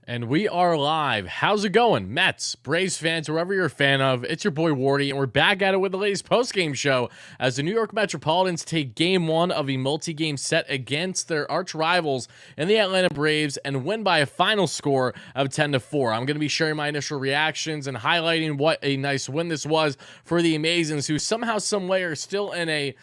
And we are live. How's it going, Mets, Braves fans, whoever you're a fan of? It's your boy Wardy, and we're back at it with the latest post-game show as the New York Metropolitans take Game 1 of a multi-game set against their arch rivals in the Atlanta Braves and win by a final score of 10-4. I'm going to be sharing my initial reactions and highlighting what a nice win this was for the Amazons, who somehow, some way are still in a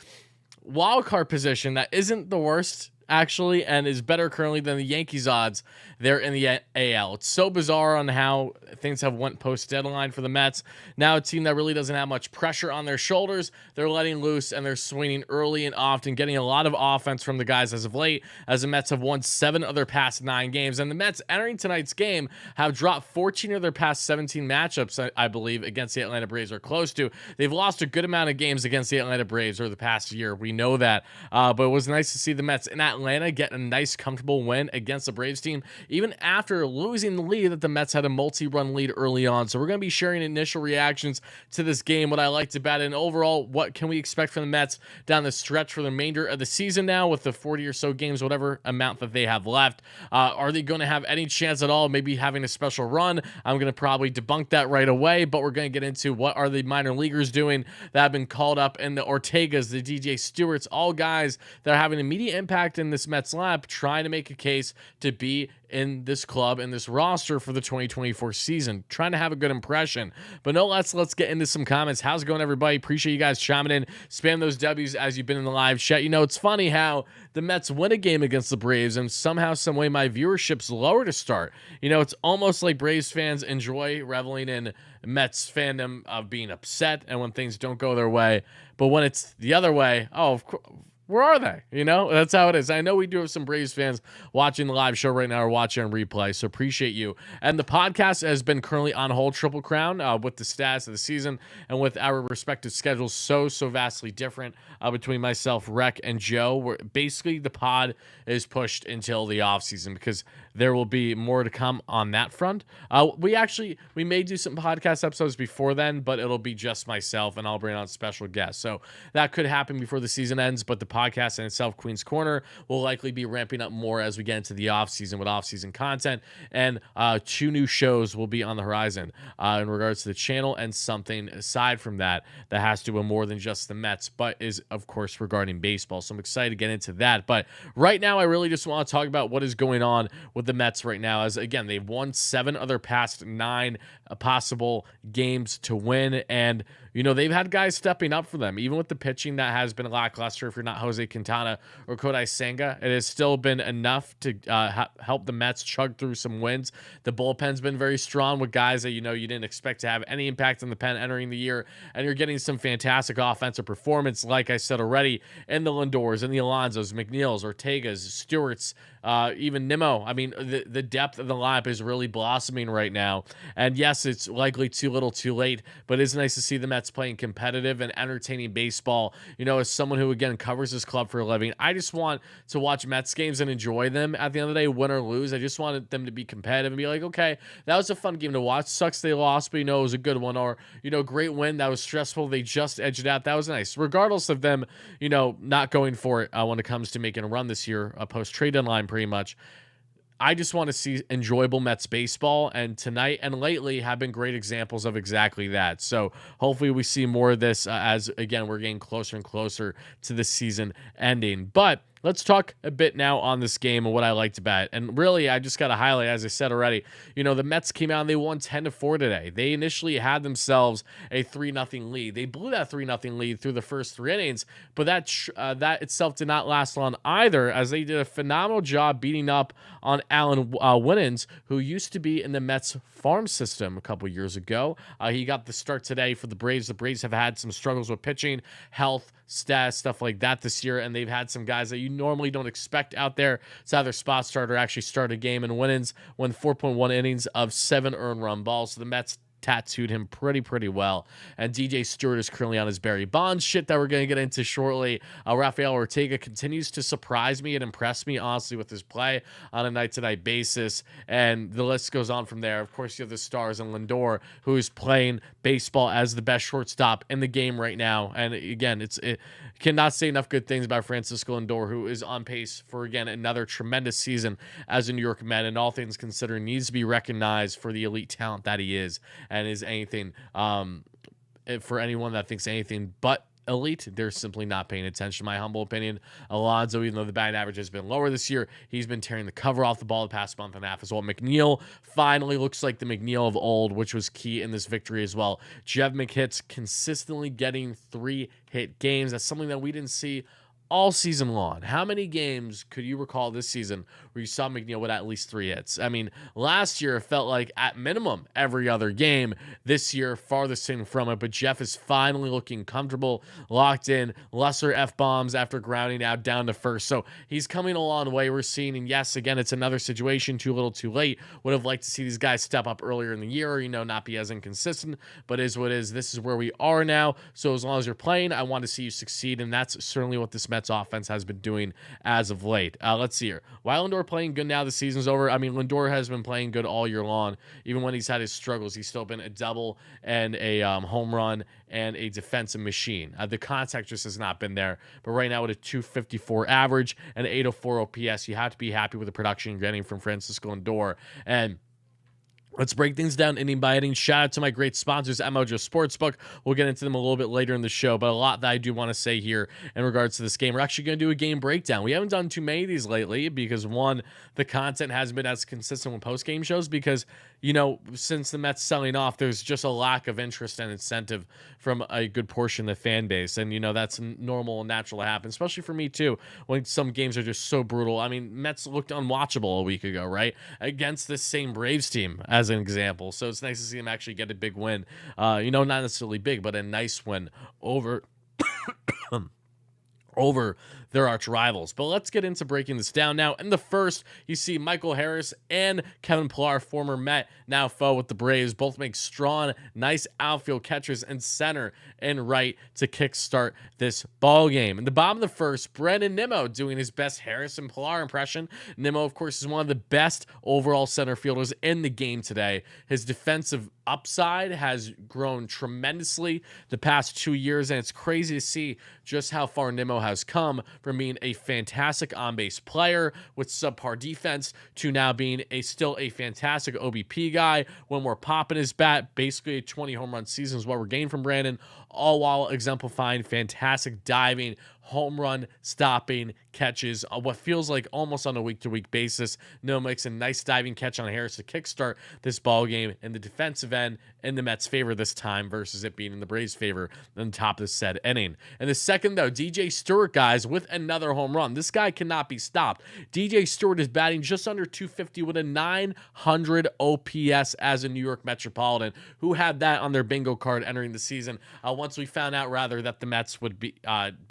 wild card position that isn't the worst, actually, and is better currently than the Yankees odds there in the AL. It's so bizarre on how things have went post-deadline for the Mets. Now a team that really doesn't have much pressure on their shoulders, they're letting loose and they're swinging early and often, getting a lot of offense from the guys as of late, as the Mets have won 7 of their past 9 games. And the Mets, entering tonight's game, have dropped 14 of their past 17 matchups, I believe, against the Atlanta Braves, or close to. They've lost a good amount of games against the Atlanta Braves over the past year. We know that. But it was nice to see the Mets in Atlanta get a nice, comfortable win against the Braves team, even after losing the lead that the Mets had a multi-run lead early on. So we're going to be sharing initial reactions to this game, what I liked about it, and overall, what can we expect from the Mets down the stretch for the remainder of the season now with the 40 or so games, whatever amount that they have left. Are they going to have any chance at all, maybe having a special run? I'm going to probably debunk that right away, but we're going to get into what are the minor leaguers doing that have been called up, and the Ortegas, the DJ Stewarts, all guys that are having immediate impact in this Mets lineup, trying to make a case to be in this club and this roster for the 2024 season, trying to have a good impression. But no, let's get into some comments. How's it going, everybody? Appreciate you guys chiming in. Spam those W's as you've been in the live chat. You know, it's funny how the Mets win a game against the Braves and somehow, some way, my viewership's lower to start. You know, it's almost like Braves fans enjoy reveling in Mets fandom of being upset and when things don't go their way. But when it's the other way, oh, of course, where are they? You know, that's how it is. I know we do have some Braves fans watching the live show right now or watching on replay, so appreciate you. And the podcast has been currently on hold, Triple Crown, with the status of the season and with our respective schedules so vastly different between myself, Rec, and Joe. Where basically the pod is pushed until the offseason because there will be more to come on that front. We may do some podcast episodes before then, but it'll be just myself, and I'll bring on special guests. So that could happen before the season ends, but the podcast in itself, Queen's Corner, will likely be ramping up more as we get into the offseason with offseason content, and 2 new shows will be on the horizon in regards to the channel, and something aside from that that has to do with more than just the Mets, but is, of course, regarding baseball. So I'm excited to get into that. But right now, I really just want to talk about what is going on with the Mets right now, as, again, they've won 7 of their past 9 possible games to win, and you know, they've had guys stepping up for them, even with the pitching that has been lackluster. If you're not Jose Quintana or Kodai Senga, it has still been enough to help the Mets chug through some wins. The bullpen's been very strong with guys that, you know, you didn't expect to have any impact on the pen entering the year, and you're getting some fantastic offensive performance, like I said already, in the Lindors, and the Alonsos, McNeils, Ortegas, Stewarts, even Nimmo. I mean, the depth of the lineup is really blossoming right now. And yes, it's likely too little too late, but it's nice to see the Mets playing competitive and entertaining baseball. You know, as someone who, again, covers this club for a living, I just want to watch Mets games and enjoy them. At the end of the day, win or lose, I just wanted them to be competitive and be like, okay, that was a fun game to watch. Sucks they lost, but, you know, it was a good one. Or, you know, great win. That was stressful. They just edged it out. That was nice. Regardless of them, you know, not going for it when it comes to making a run this year, a post-trade deadline pretty much. I just want to see enjoyable Mets baseball, and tonight and lately have been great examples of exactly that. So hopefully we see more of this as, again, we're getting closer and closer to the season ending. But let's talk a bit now on this game and what I liked about it. And really, I just got to highlight, as I said already, you know, the Mets came out and they won 10-4 today. They initially had themselves a 3-0 lead. They blew that 3-0 lead through the first 3 innings, but that itself did not last long either, as they did a phenomenal job beating up on Alan Winans, who used to be in the Mets farm system a couple years ago. He got the start today for the Braves. The Braves have had some struggles with pitching, health, stats, stuff like that this year, and they've had some guys that you normally don't expect out there to either spot start or actually start a game. And Winans won 4.1 innings of 7 earned run balls. So the Mets tattooed him pretty well. And DJ Stewart is currently on his Barry Bonds shit that we're going to get into shortly. Rafael Ortega continues to surprise me and impress me, honestly, with his play on a night-to-night basis. And the list goes on from there. Of course, you have the stars and Lindor, who is playing baseball as the best shortstop in the game right now. And again, it cannot say enough good things about Francisco Lindor, who is on pace for, again, another tremendous season as a New York Met, and all things considered, needs to be recognized for the elite talent that he is, and is anything, for anyone that thinks anything but elite, they're simply not paying attention, in my humble opinion. Alonso, even though the batting average has been lower this year, he's been tearing the cover off the ball the past month and a half as well. McNeil finally looks like the McNeil of old, which was key in this victory as well. Jeff McHit's consistently getting 3-hit games. That's something that we didn't see all season long. How many games could you recall this season where you saw McNeil with at least 3 hits? I mean, last year it felt like at minimum every other game. This year, farthest thing from it, but Jeff is finally looking comfortable, locked in, lesser F-bombs after grounding out down to first. So he's coming a long way, we're seeing. And yes, again, it's another situation, too little, too late. Would have liked to see these guys step up earlier in the year, or, not be as inconsistent, but is what is. This is where we are now. So as long as you're playing, I want to see you succeed, and that's certainly what this Mets offense has been doing as of late. Let's see here. Why Lindor playing good now the season's over? I mean, Lindor has been playing good all year long. Even when he's had his struggles, he's still been a double and a home run and a defensive machine. The contact just has not been there. But right now with a 254 average and 804 OPS, you have to be happy with the production you're getting from Francisco Lindor. And let's break things down inning by inning. Shout out to my great sponsors, Mojo Sportsbook. We'll get into them a little bit later in the show, but a lot that I do want to say here in regards to this game. We're actually going to do a game breakdown. We haven't done too many of these lately because, one, the content hasn't been as consistent with post-game shows because, since the Mets selling off, there's just a lack of interest and incentive from a good portion of the fan base. And, that's normal and natural to happen, especially for me, too, when some games are just so brutal. I mean, Mets looked unwatchable a week ago, right? Against this same Braves team, as an example. So it's nice to see them actually get a big win. Not necessarily big, but a nice win over over their arch rivals. But let's get into breaking this down now. In the first, you see Michael Harris and Kevin Pillar, former Met, now foe with the Braves, both make strong, nice outfield catches in center and right to kickstart this ball game. In the bottom of the first, Brandon Nimmo doing his best Harris and Pillar impression. Nimmo, of course, is one of the best overall center fielders in the game today. His defensive upside has grown tremendously the past 2 years, and it's crazy to see just how far Nimmo has come from being a fantastic on-base player with subpar defense to now being still a fantastic OBP guy. One more pop in his bat, basically a 20 home run season is what we're getting from Brandon, all while exemplifying fantastic diving, home run stopping catches, what feels like almost on a week-to-week basis. Nimmo makes a nice diving catch on Harris to kickstart this ball game in the defensive end in the Mets' favor this time versus it being in the Braves' favor in the top of the said inning. And the second, though, DJ Stewart, guys, with another home run. This guy cannot be stopped. DJ Stewart is batting just under 250 with a 900 OPS as a New York Metropolitan. Who had that on their bingo card entering the season? Once we found out, rather, that the Mets would be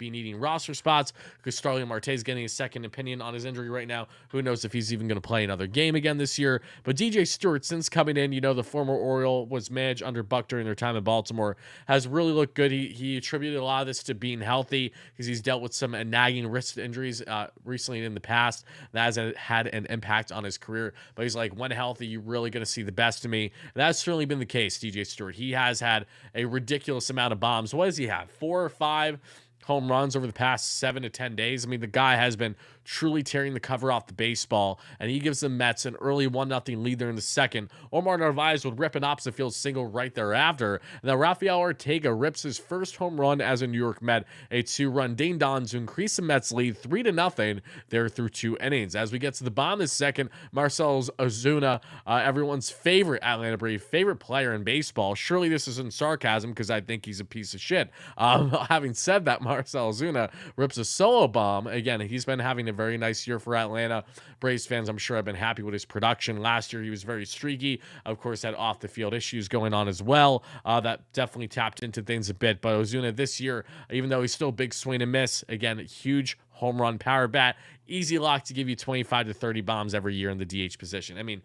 needing roster spots because Starling Marte is getting a second opinion on his injury right now. Who knows if he's even going to play another game again this year. But DJ Stewart, since coming in, the former Oriole, was managed under Buck during their time in Baltimore, has really looked good. He attributed a lot of this to being healthy because he's dealt with some nagging wrist injuries recently in the past. That has had an impact on his career. But he's like, when healthy, you're really going to see the best of me. And that's certainly been the case, DJ Stewart. He has had a ridiculous amount of bombs. What does he have? 4 or 5 home runs over the past 7 to 10 days. I mean, the guy has been truly tearing the cover off the baseball, and he gives the Mets an early 1-0 lead there in the second. Omar Narvaez would rip an opposite field single right thereafter. And then Rafael Ortega rips his first home run as a New York Met, a 2-run ding-dong to increase the Mets' lead 3-0 there through 2 innings. As we get to the bottom of the second, Marcell Ozuna, everyone's favorite Atlanta Brave, favorite player in baseball. Surely this isn't sarcasm because I think he's a piece of shit. Having said that, Marcell Ozuna rips a solo bomb. Again, he's been having a very nice year for Atlanta. Braves fans, I'm sure, have been happy with his production. Last year, he was very streaky. Of course, had off-the-field issues going on as well. That definitely tapped into things a bit. But Ozuna this year, even though he's still big swing and miss, again, huge home run power bat, easy lock to give you 25 to 30 bombs every year in the DH position. I mean,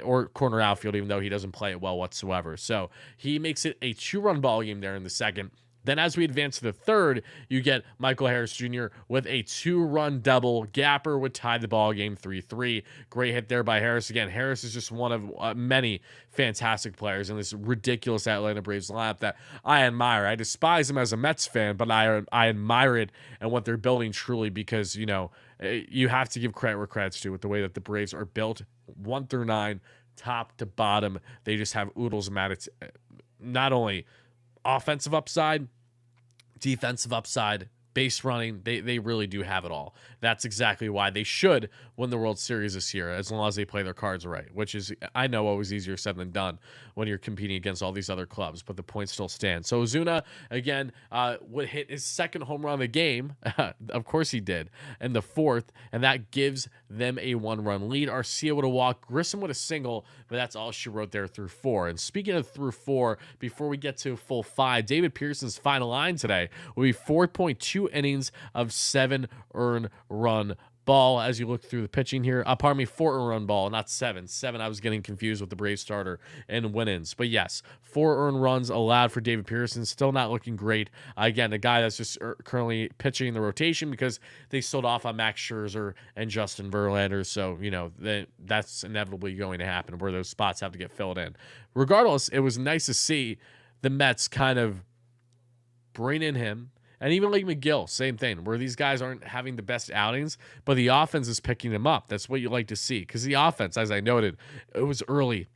or corner outfield, even though he doesn't play it well whatsoever. So he makes it a 2-run ball game there in the second. Then as we advance to the third, you get Michael Harris Jr. with a 2-run double. Gapper would tie the ball game 3-3. Great hit there by Harris. Again, Harris is just one of many fantastic players in this ridiculous Atlanta Braves lineup that I admire. I despise him as a Mets fan, but I admire it and what they're building truly because, you know, you have to give credit where credit's due with the way that the Braves are built 1 through 9, top to bottom. They just have oodles of not only offensive upside, defensive upside, base running. They really do have it all. That's exactly why they should win the World Series this year, as long as they play their cards right, which is, I know, always easier said than done when you're competing against all these other clubs, but the point still stands. So Ozuna, again, would hit his second home run of the game. Of course he did. And the fourth, and that gives them a 1-run lead. Arcia would have walked, Grissom with a single, but that's all she wrote there through 4. And speaking of through 4, before we get to full 5, David Pearson's final line today will be 4.2 innings of 7 earned run ball. As you look through the pitching here, 4 earned run ball, not 7. I was getting confused with the Braves starter and win-ins. But yes, 4 earned runs allowed for David Pearson. Still not looking great. Again, a guy that's just currently pitching in the rotation because they sold off on Max Scherzer and Justin Verlander. So, you know, that's inevitably going to happen where those spots have to get filled in. Regardless, it was nice to see the Mets kind of bring in him. And even like McGill, same thing, where these guys aren't having the best outings, but the offense is picking them up. That's what you like to see. Because the offense, as I noted, it was early.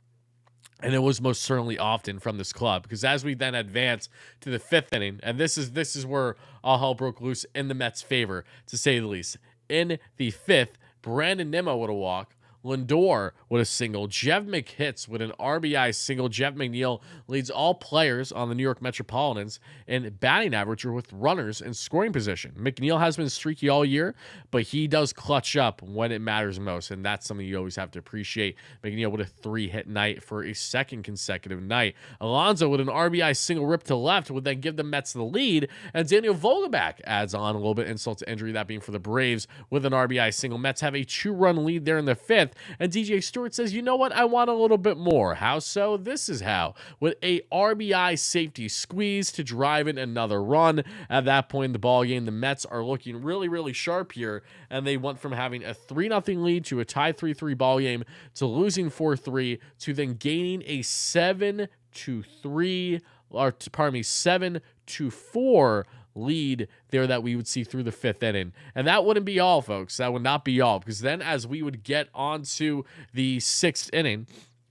And it was most certainly often from this club. Because as we then advance to the 5th inning, and this is where all hell broke loose in the Mets' favor, to say the least. In the 5th, Brandon Nimmo would have walked. Lindor with a single. Jeff hits with an RBI single. Jeff McNeil leads all players on the New York Metropolitans in batting average or with runners in scoring position. McNeil has been streaky all year, but he does clutch up when it matters most, and that's something you always have to appreciate. McNeil with a 3-hit night for a second consecutive night. Alonso with an RBI single rip to left would then give the Mets the lead, and Daniel Vogelbach adds on a little bit insult to injury, that being for the Braves with an RBI single. Mets have a 2-run lead there in the 5th. And DJ Stewart says, you know what? I want a little bit more. How so? This is how. With a RBI safety squeeze to drive in another run. At that point in the ballgame, the Mets are looking really, really sharp here. And they went from having a 3-0 lead to a tie 3-3 ballgame to losing 4-3 to then gaining a 7-4 lead there that we would see through the 5th inning. And that wouldn't be all, folks. That would not be all, because then as we would get onto the 6th inning,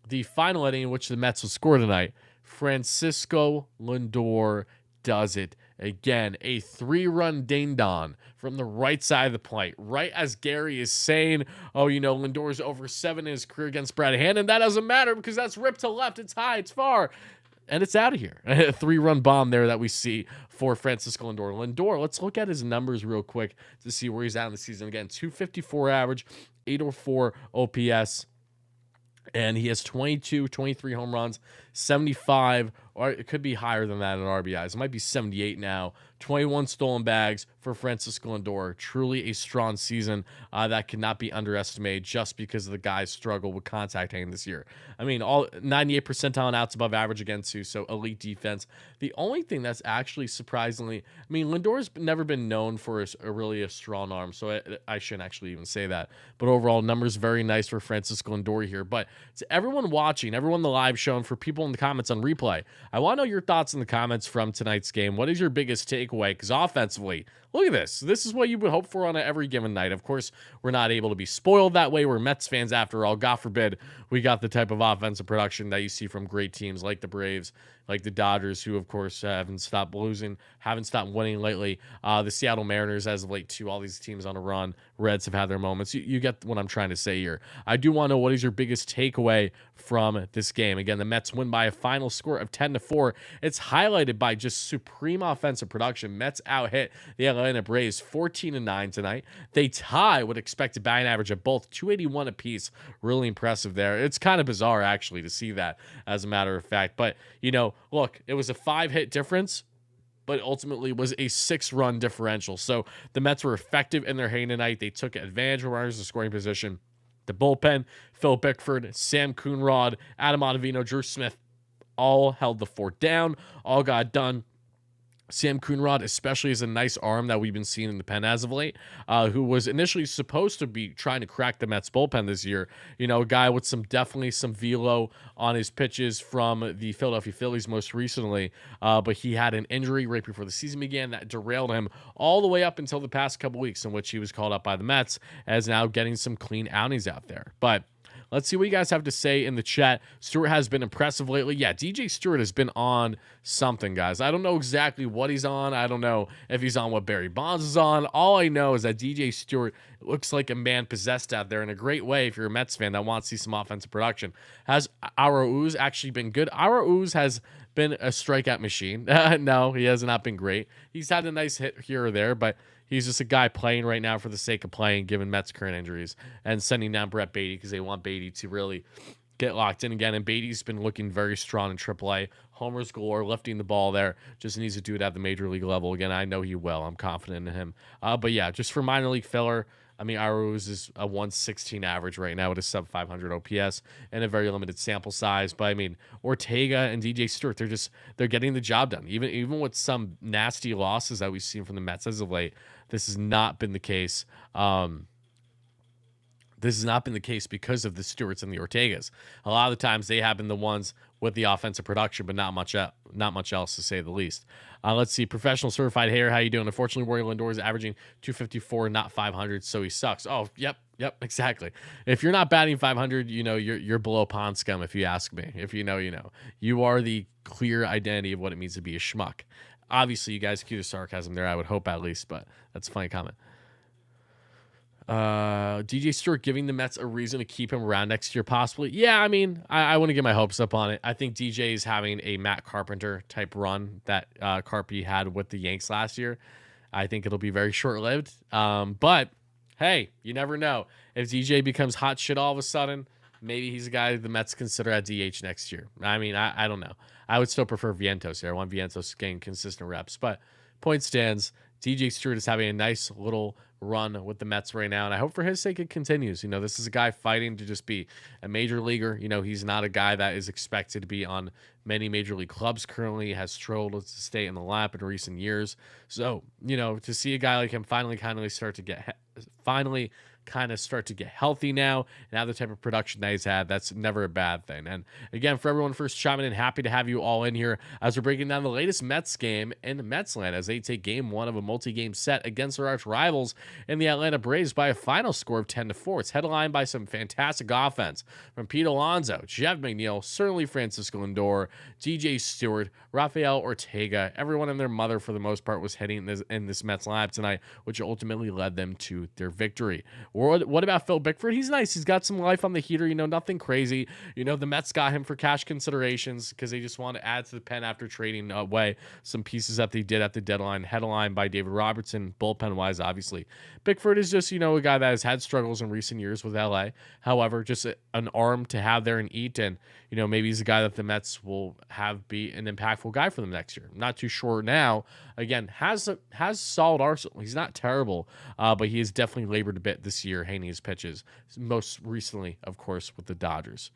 the final inning in which the Mets will score tonight, Francisco Lindor does it again. A 3-run ding-dong from the right side of the plate. Right as Gary is saying, oh, you know, Lindor's over 7 in his career against Brad Hand, and that doesn't matter because that's ripped to left. It's high. It's far. And it's out of here. A 3-run bomb there that we see for Francisco Lindor. Lindor, let's look at his numbers real quick to see where he's at in the season. Again, 254 average, 804 OPS. And he has 23 home runs, 75, or it could be higher than that in RBIs. It might be 78 now. 21 stolen bags for Francisco Lindor. Truly a strong season that cannot be underestimated just because of the guy's struggle with contact hitting this year. I mean, all 98 percentile and outs above average again, too, so elite defense. The only thing that's actually surprisingly, I mean, Lindor's never been known for really a strong arm, so I shouldn't actually even say that. But overall, numbers very nice for Francisco Lindor here. But to everyone watching, everyone in the live show, and for people in the comments on replay, I want to know your thoughts in the comments from tonight's game. What is your biggest takeaway? Because offensively, look at this. This is what you would hope for on every given night. Of course, we're not able to be spoiled that way. We're Mets fans after all. God forbid we got the type of offensive production that you see from great teams like the Braves, like the Dodgers, who, of course, haven't stopped losing, haven't stopped winning lately. The Seattle Mariners, as of late, too. All these teams on a run. Reds have had their moments. You get what I'm trying to say here. I do want to know, what is your biggest takeaway from this game? Again, the Mets win by a final score of 10-4. It's highlighted by just supreme offensive production. Mets out-hit the Atlanta Braves 14-9 tonight. They tie what expected batting average of both 281 apiece. Really impressive there. It's kind of bizarre, actually, to see that, as a matter of fact. But, you know, look, it was a 5-hit difference. but ultimately was a 6-run differential. So the Mets were effective in their hand tonight. They took advantage of runners in scoring position. The bullpen, Phil Bickford, Sam Coonrod, Adam Ottavino, Drew Smith, all held the fort down, all got done. Sam Coonrod especially is a nice arm that we've been seeing in the pen as of late, who was initially supposed to be trying to crack the Mets bullpen this year. You know, a guy with definitely some velo on his pitches from the Philadelphia Phillies most recently, but he had an injury right before the season began that derailed him all the way up until the past couple weeks, in which he was called up by the Mets, as now getting some clean outings out there. But let's see what you guys have to say in the chat. Stewart has been impressive lately. Yeah, DJ Stewart has been on something, guys. I don't know exactly what he's on. I don't know if he's on what Barry Bonds is on. All I know is that DJ Stewart looks like a man possessed out there in a great way if you're a Mets fan that wants to see some offensive production. Has Arauz actually been good? Arauz has been a strikeout machine. No, he has not been great. He's had a nice hit here or there, but he's just a guy playing right now for the sake of playing, given Mets' current injuries, and sending down Brett Beatty because they want Beatty to really get locked in again. And Beatty's been looking very strong in AAA. Homers galore, lifting the ball there. Just needs to do it at the major league level. Again, I know he will. I'm confident in him. But yeah, just for minor league filler, I mean, Arauz is a 116 average right now with a sub 500 OPS and a very limited sample size. But I mean, Ortega and DJ Stewart, they're getting the job done. Even with some nasty losses that we've seen from the Mets as of late, this has not been the case. This has not been the case because of the Stewarts and the Ortegas. A lot of the times they have been the ones with the offensive production, but not much else, to say the least. Let's see. Professional certified hater, how you doing? Unfortunately, Rory Lindor is averaging 254, not 500, so he sucks. Oh, yep, exactly. If you're not batting 500, you know you're below pond scum. If you ask me, if you know, you know. You are the clear identity of what it means to be a schmuck. Obviously, you guys cue the sarcasm there. I would hope at least, but that's a funny comment. DJ Stewart giving the Mets a reason to keep him around next year, possibly. Yeah, I mean, I want to get my hopes up on it. I think DJ is having a Matt Carpenter type run that Carpy had with the Yanks last year. I think it'll be very short-lived. But, hey, you never know. If DJ becomes hot shit all of a sudden, maybe he's a guy the Mets consider at DH next year. I mean, I don't know. I would still prefer Vientos here. I want Vientos getting consistent reps. But point stands, DJ Stewart is having a nice little run with the Mets right now, and I hope for his sake it continues. You know, this is a guy fighting to just be a major leaguer. You know, he's not a guy that is expected to be on many major league clubs currently, has struggled to stay in the lap in recent years. So, you know, to see a guy like him finally kind of start to get healthy now and have the type of production that he's had, that's never a bad thing. And again, for everyone first chiming in, happy to have you all in here as we're breaking down the latest Mets game in Metsland as they take game one of a multi-game set against their arch rivals in the Atlanta Braves by a final score of 10-4. It's headlined by some fantastic offense from Pete Alonso, Jeff McNeil, certainly Francisco Lindor, DJ Stewart, Rafael Ortega. Everyone and their mother, for the most part, was hitting in this Mets lineup tonight, which ultimately led them to their victory. What about Phil Bickford? He's nice. He's got some life on the heater, you know, nothing crazy. You know, the Mets got him for cash considerations because they just want to add to the pen after trading away some pieces that they did at the deadline, headlined by David Robertson, bullpen-wise, obviously. Bickford is just, you know, a guy that has had struggles in recent years with LA. However, just an arm to have there and eat, and, you know, maybe he's a guy that the Mets will have be an impactful guy for them next year. I'm not too sure now. Again, has solid arsenal. He's not terrible, but he has definitely labored a bit this year, hanging his pitches. Most recently, of course, with the Dodgers.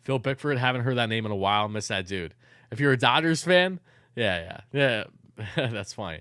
Phil Bickford, haven't heard that name in a while. Miss that dude. If you're a Dodgers fan, yeah, that's funny.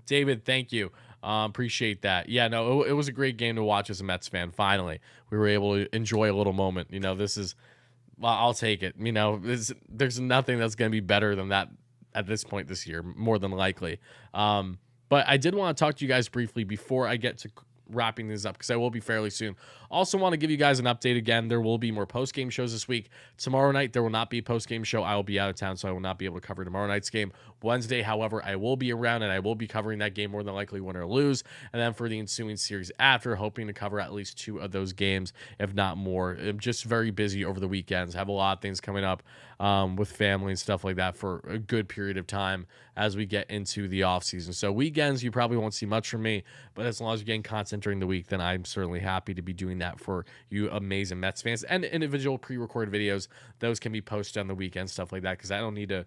David, thank you. Appreciate that. Yeah, no, it was a great game to watch as a Mets fan. Finally, we were able to enjoy a little moment. You know, well, I'll take it. You know, there's nothing that's going to be better than that at this point this year, more than likely. But I did want to talk to you guys briefly before I get to wrapping things up because I will be fairly soon. Also want to give you guys an update again. There will be more post-game shows this week. Tomorrow night, there will not be a post-game show. I will be out of town, so I will not be able to cover tomorrow night's game. Wednesday, however, I will be around, and I will be covering that game more than likely, win or lose. And then for the ensuing series after, hoping to cover at least 2 of those games, if not more. I'm just very busy over the weekends. Have a lot of things coming up with family and stuff like that for a good period of time as we get into the off season. So weekends, you probably won't see much from me, but as long as you're getting content during the week, then I'm certainly happy to be doing that for you amazing Mets fans. And individual pre-recorded videos, those can be posted on the weekend, stuff like that, because I don't need to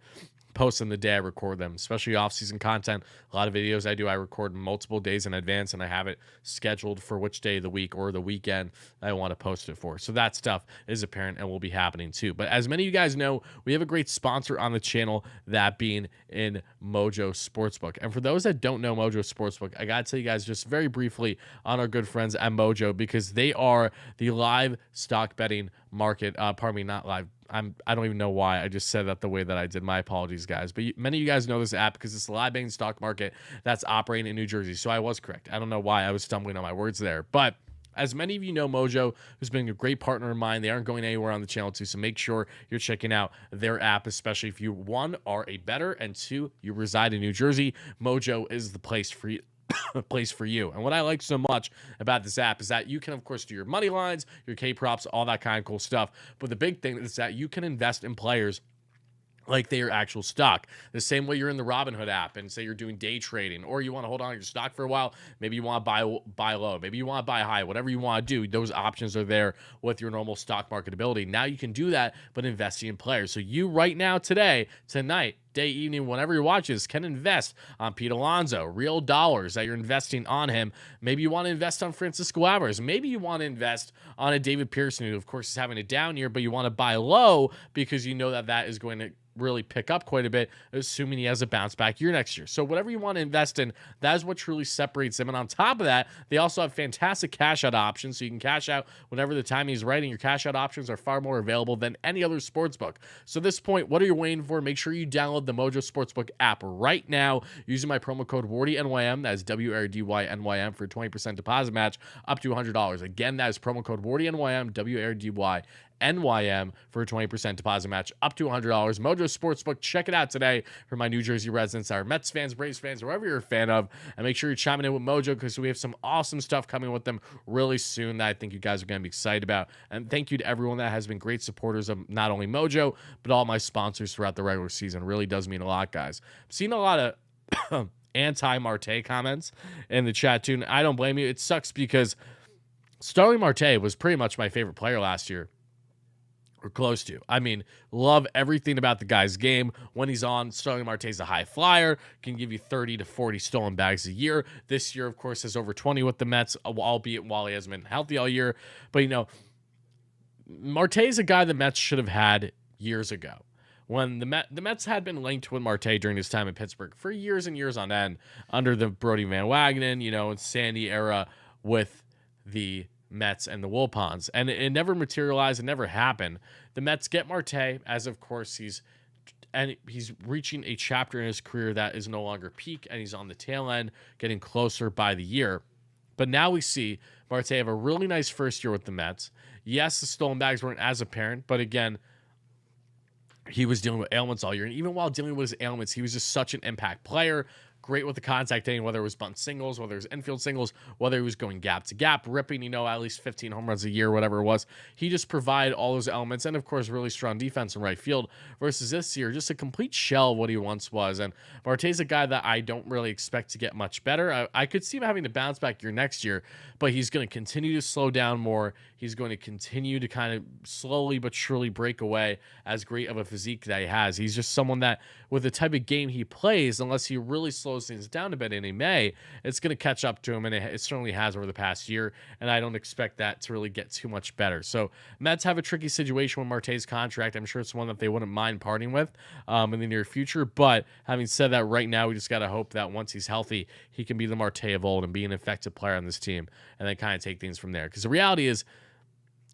post them the day I record them, especially off-season content. A lot of videos I record multiple days in advance, and I have it scheduled for which day of the week or the weekend I want to post it for. So that stuff is apparent and will be happening too. But as many of you guys know, we have a great sponsor on the channel, that being in Mojo Sportsbook. And for those that don't know Mojo Sportsbook, I got to tell you guys just very briefly on our good friends at Mojo, because they are the live stock betting market. Pardon me, not live. I don't even know why I just said that the way that I did. My apologies, guys. But many of you guys know this app because it's the live betting stock market that's operating in New Jersey. So I was correct. I don't know why I was stumbling on my words there. But as many of you know, Mojo has been a great partner of mine. They aren't going anywhere on the channel too, so make sure you're checking out their app, especially if you, 1, are a bettor, and 2, you reside in New Jersey. Mojo is the place for you. Place for you. And what I like so much about this app is that you can, of course, do your money lines, your K props, all that kind of cool stuff. But the big thing is that you can invest in players like they are actual stock. The same way you're in the Robinhood app and say you're doing day trading, or you want to hold on to your stock for a while. Maybe you want to buy low. Maybe you want to buy high. Whatever you want to do, those options are there with your normal stock marketability. Now you can do that, but investing in players. So you right now, today, tonight, day, evening, whenever you watch this, can invest on Pete Alonso, real dollars that you're investing on him. Maybe you want to invest on Francisco Alvarez. Maybe you want to invest on a David Pearson, who of course is having a down year, but you want to buy low because you know that that is going to really pick up quite a bit, assuming he has a bounce back year next year. So whatever you want to invest in, that is what truly separates them. And on top of that, they also have fantastic cash out options, so you can cash out whenever the timing is right, and your cash out options are far more available than any other sports book. So at this point, what are you waiting for? Make sure you download the Mojo Sportsbook app right now using my promo code WardyNYM. That is WARDYNYM for a 20% deposit match up to $100. Again, that is promo code WardyNYM, WARDYNYM for a 20% deposit match up to $100. Mojo Sportsbook, check it out today for my New Jersey residents, our Mets fans, Braves fans, whoever you're a fan of, and make sure you're chiming in with Mojo because we have some awesome stuff coming with them really soon that I think you guys are going to be excited about. And thank you to everyone that has been great supporters of not only Mojo, but all my sponsors throughout the regular season. It really does mean a lot, guys. I've seen a lot of anti-Marte comments in the chat too, and I don't blame you. It sucks because Starling Marte was pretty much my favorite player last year. Or close to. I mean, love everything about the guy's game. When he's on, Starling Marte's a high flyer, can give you 30 to 40 stolen bags a year. This year, of course, has over 20 with the Mets, albeit while he hasn't been healthy all year. But, you know, Marte's a guy the Mets should have had years ago. When the Mets had been linked with Marte during his time in Pittsburgh for years and years on end under the Brody Van Wagenen, you know, and Sandy era with the Mets and the Wilpons, and it never materialized. It never happened. The Mets get Marte, as of course he's reaching a chapter in his career that is no longer peak, and he's on the tail end, getting closer by the year. But now we see Marte have a really nice first year with the Mets. Yes, the stolen bags weren't as apparent, but again, he was dealing with ailments all year, and even while dealing with his ailments, he was just such an impact player. Great with the contact hitting, whether it was bunt singles, whether it was infield singles, whether he was going gap to gap, ripping, you know, at least 15 home runs a year, whatever it was. He just provided all those elements, and of course, really strong defense in right field. Versus this year, just a complete shell of what he once was. And Marte's a guy that I don't really expect to get much better. I could see him having to bounce back year next year, but he's going to continue to slow down more. He's going to continue to kind of slowly but surely break away as great of a physique that he has. He's just someone that, with the type of game he plays, unless he really slows things down a bit, and he may, it's going to catch up to him, and it certainly has over the past year, and I don't expect that to really get too much better. So Mets have a tricky situation with Marte's contract. I'm sure it's one that they wouldn't mind parting with in the near future, but having said that, right now we just got to hope that once he's healthy, he can be the Marte of old and be an effective player on this team, and then kind of take things from there. Because the reality is,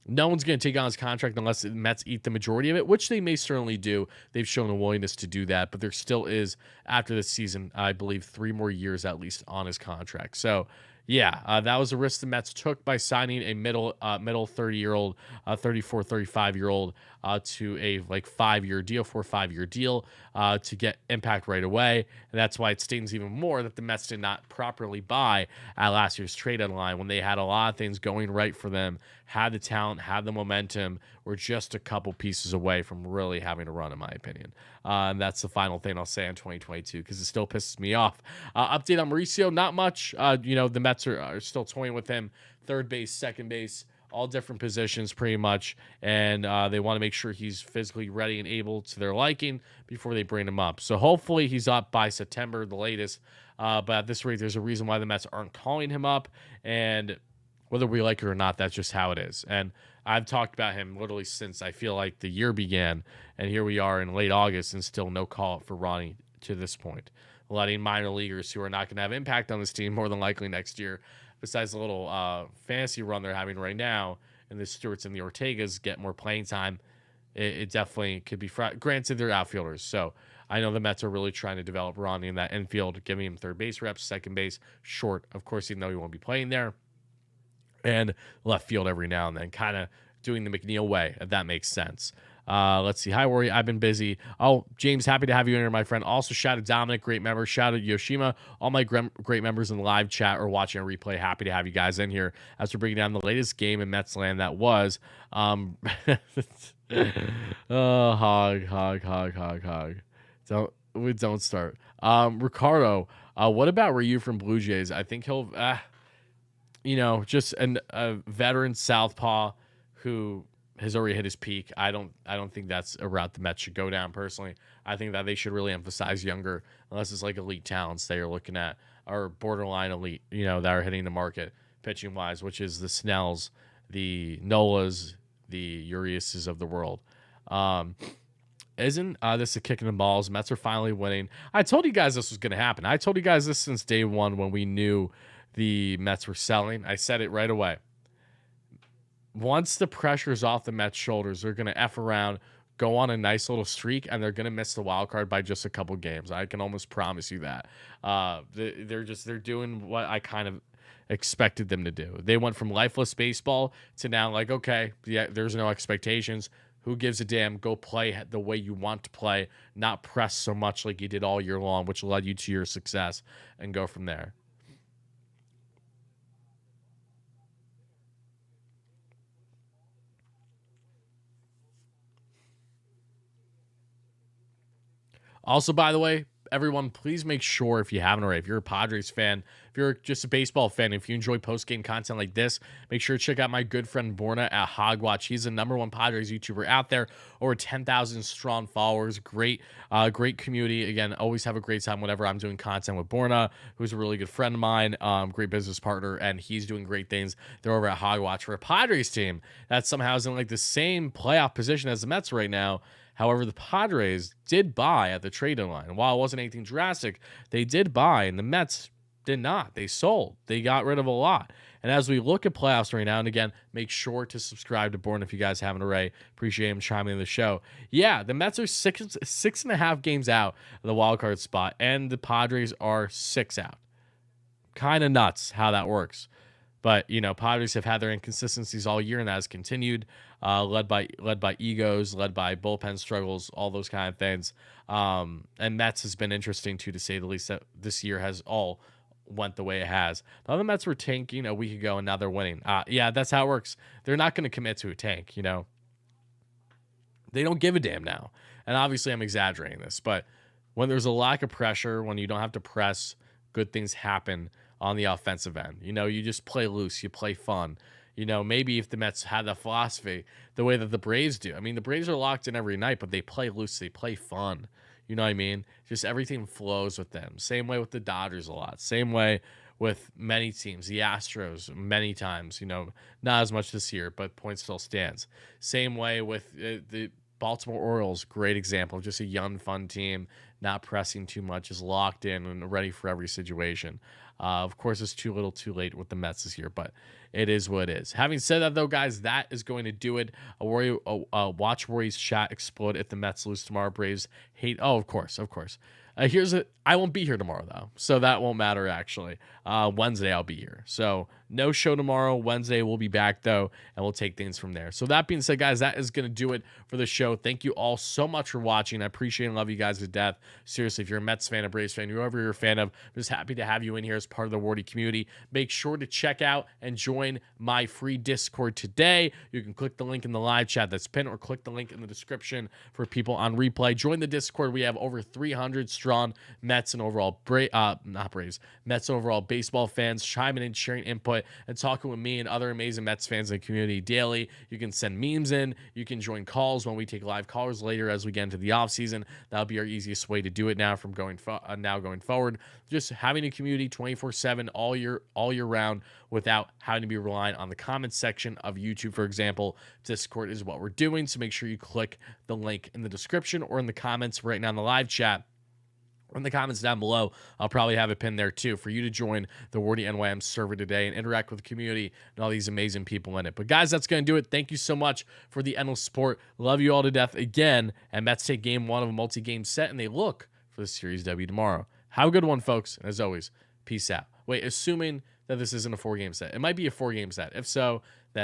no one's going to take on his contract unless the Mets eat the majority of it, which they may certainly do. They've shown a willingness to do that, but there still is, after this season, I believe, 3 more years at least on his contract. So Yeah, that was a risk the Mets took by signing a middle 30-year-old, 34, 35-year-old to a like 5-year deal, 4 or 5 year deal to get impact right away. And that's why it stings even more that the Mets did not properly buy at last year's trade deadline when they had a lot of things going right for them, had the talent, had the momentum, were just a couple pieces away from really having to run, in my opinion. And that's the final thing I'll say on 2022 because it still pisses me off. Update on Mauricio, not much. The Mets are still toying with him, third base, second base, all different positions pretty much. And they want to make sure he's physically ready and able to their liking before they bring him up. So hopefully he's up by September, the latest. But at this rate, there's a reason why the Mets aren't calling him up. And whether we like it or not, that's just how it is. And I've talked about him literally since I feel like the year began. And here we are in late August and still no call for Ronnie to this point, letting minor leaguers who are not going to have impact on this team more than likely next year, besides the little fantasy run they're having right now, and the Stewarts and the Ortegas get more playing time. It definitely could be granted they're outfielders. So I know the Mets are really trying to develop Ronnie in that infield, giving him third base reps, second base, short, of course, even though he won't be playing there, and left field every now and then, kind of doing the McNeil way, if that makes sense. Let's see. Hi, Worry. I've been busy. Oh, James, happy to have you in here, my friend. Also, shout out Dominic, great member. Shout out Yoshima. All my great members in the live chat or watching a replay. Happy to have you guys in here as we're breaking down the latest game in Mets land that was. Oh, hog. Don't start. Ricardo, what about Ryu from Blue Jays? I think he'll, just a veteran southpaw who has already hit his peak. I don't think that's a route the Mets should go down personally. I think that they should really emphasize younger, unless it's like elite talents they are looking at, or borderline elite, that are hitting the market pitching wise, which is the Snells, the Nolas, the Uriases of the world. Isn't this a kick in the balls? Mets are finally winning. I told you guys this was going to happen. I told you guys this since day one when we knew the Mets were selling. I said it right away. Once the pressure's off the Mets' shoulders, they're going to F around, go on a nice little streak, and they're going to miss the wild card by just a couple games. I can almost promise you that. They're doing what I kind of expected them to do. They went from lifeless baseball to now like, okay, yeah, there's no expectations. Who gives a damn? Go play the way you want to play, not press so much like you did all year long, which led you to your success, and go from there. Also, by the way, everyone, please make sure if you haven't already, if you're a Padres fan, if you're just a baseball fan, if you enjoy post-game content like this, make sure to check out my good friend Borna at Hogwatch. He's the #1 Padres YouTuber out there, over 10,000 strong followers. Great community. Again, always have a great time whenever I'm doing content with Borna, who's a really good friend of mine, great business partner, and he's doing great things. They're over at Hogwatch for a Padres team that somehow is in like the same playoff position as the Mets right now. However, the Padres did buy at the trade deadline. While it wasn't anything drastic, they did buy, and the Mets did not. They sold. They got rid of a lot. And as we look at playoffs right now, and again, make sure to subscribe to Born if you guys haven't already. Appreciate him chiming in the show. Yeah, the Mets are 6.5 games out of the wild card spot, and the Padres are 6 out. Kind of nuts how that works. But, Padres have had their inconsistencies all year, and that has continued, led by egos, led by bullpen struggles, all those kind of things. And Mets has been interesting, too, to say the least, that this year has all went the way it has. The other Mets were tanking a week ago, and now they're winning. Yeah, that's how it works. They're not going to commit to a tank, They don't give a damn now. And obviously, I'm exaggerating this, but when there's a lack of pressure, when you don't have to press, good things happen on the offensive end. You just play loose, you play fun. Maybe if the Mets had the philosophy the way that the Braves do. I mean, the Braves are locked in every night, but they play loose, they play fun. You know what I mean? Just everything flows with them. Same way with the Dodgers a lot. Same way with many teams. The Astros many times, not as much this year, but point still stands. Same way with the Baltimore Orioles, great example, just a young, fun team. not pressing too much, is locked in and ready for every situation. Of course, it's too little too late with the Mets this year, but it is what it is. Having said that, though, guys, that is going to do it. Watch Rory's chat explode if the Mets lose tomorrow. Braves hate. Oh, of course, of course. I won't be here tomorrow, though, so that won't matter, actually. Wednesday, I'll be here. So no show tomorrow. Wednesday, we'll be back, though, and we'll take things from there. So that being said, guys, that is going to do it for the show. Thank you all so much for watching. I appreciate and love you guys to death. Seriously, if you're a Mets fan, a Braves fan, whoever you're a fan of, I'm just happy to have you in here as part of the Wardy community. Make sure to check out and join my free Discord today. You can click the link in the live chat that's pinned, or click the link in the description for people on replay. Join the Discord. We have over 300 strong Mets and overall Mets overall baseball fans chiming in, sharing input, and talking with me and other amazing Mets fans in the community daily. You can send memes in. You can join calls when we take live callers later as we get into the offseason. That'll be our easiest way to do it now from going forward. Just having a community 24/7 all year round without having to be relying on the comments section of YouTube, for example. Discord is what we're doing, so make sure you click the link in the description or in the comments right now in the live chat. In the comments down below, I'll probably have it pinned there too for you to join the WardyNYM server today and interact with the community and all these amazing people in it. But guys, that's going to do it. Thank you so much for the endless support. Love you all to death again. And Mets take game one of a multi-game set, and they look for the Series W tomorrow. Have a good one, folks. And as always, peace out. Wait, assuming that this isn't a 4-game set. It might be a 4-game set. If so, then